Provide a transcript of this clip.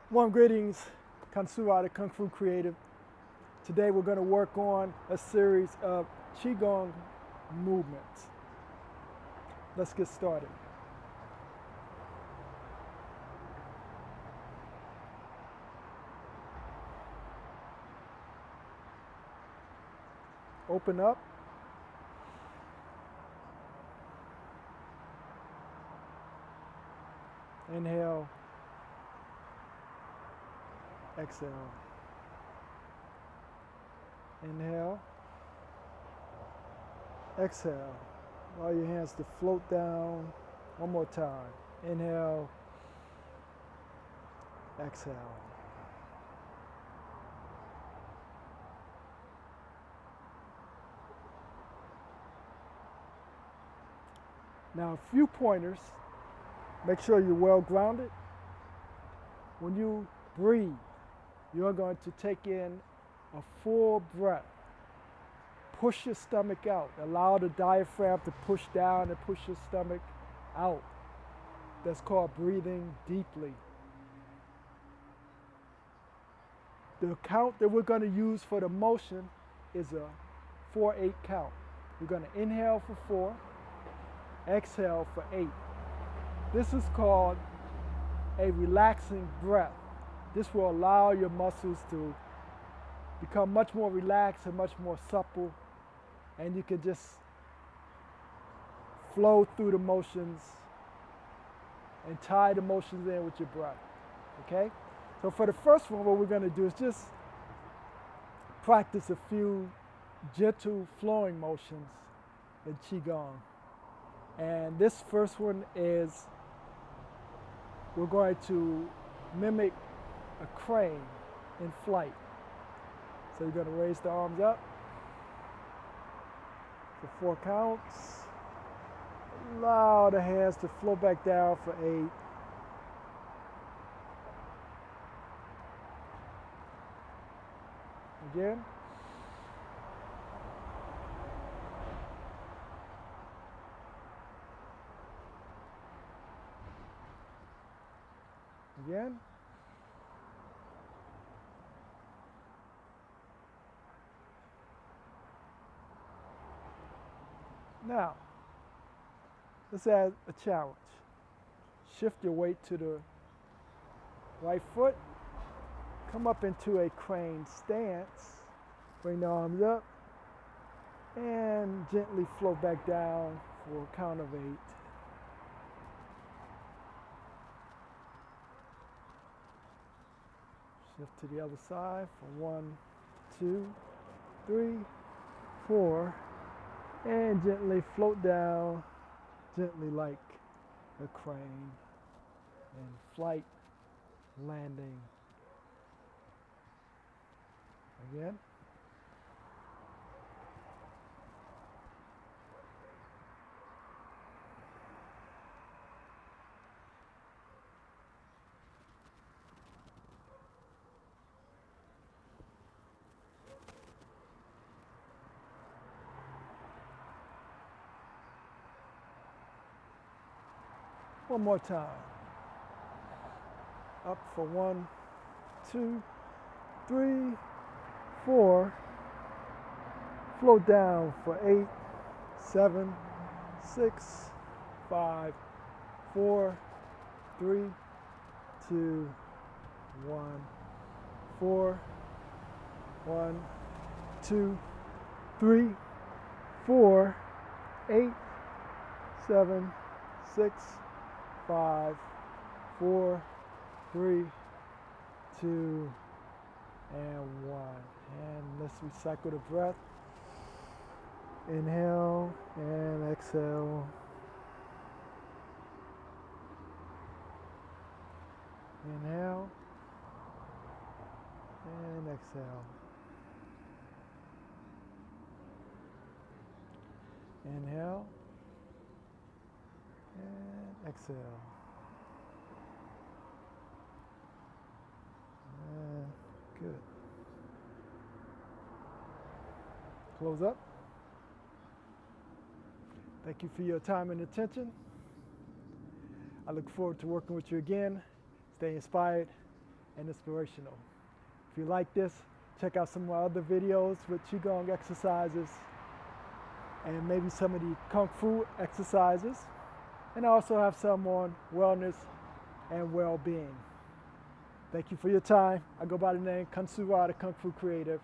Warm greetings, Kansuwa, the Kung Fu Creative. Today we're going to work on a series of Qi Gong movements. Let's get started. Open up. Inhale. Exhale. Inhale. Exhale. Allow your hands to float down. One more time. Inhale. Exhale. Now, a few pointers. Make sure you're well grounded. When you breathe, you're going to take in a full breath. Push your stomach out. Allow the diaphragm to push down and push your stomach out. That's called breathing deeply. The count that we're going to use for the motion is a 4-8 count. We're going to inhale for 4, exhale for 8. This is called a relaxing breath. This will allow your muscles to become much more relaxed and much more supple, and you can just flow through the motions and tie the motions in with your breath. Okay? So for the first one, what we're going to do is just practice a few gentle flowing motions in Qigong. And this first one is we're going to mimic a crane in flight. So you're going to raise the arms up for 4 counts. Allow the hands to flow back down for 8. Again. Again. Now, let's add a challenge. Shift your weight to the right foot. Come up into a crane stance. Bring the arms up. And gently flow back down for a count of 8. Shift to the other side for 1, 2, 3, 4, and gently float down, gently like a crane, and flight, landing. Again. One more time. Up for 1, 2, 3, 4. Float down for 8, 7, 6, 5, 4, 3, 2, 1. 4, 1, 2, 3, 4, 8, 7, 6, 5, 4, 3, 2, and 1. And let's recycle the breath. Inhale and exhale. Inhale and exhale. Inhale and exhale. And good. Close up. Thank you for your time and attention. I look forward to working with you again. Stay inspired and inspirational. If you like this, check out some of my other videos with Qigong exercises and maybe some of the Kung Fu exercises. And I also have some on wellness and well-being. Thank you for your time. I go by the name Kun Su Ra, the Kung Fu Creative.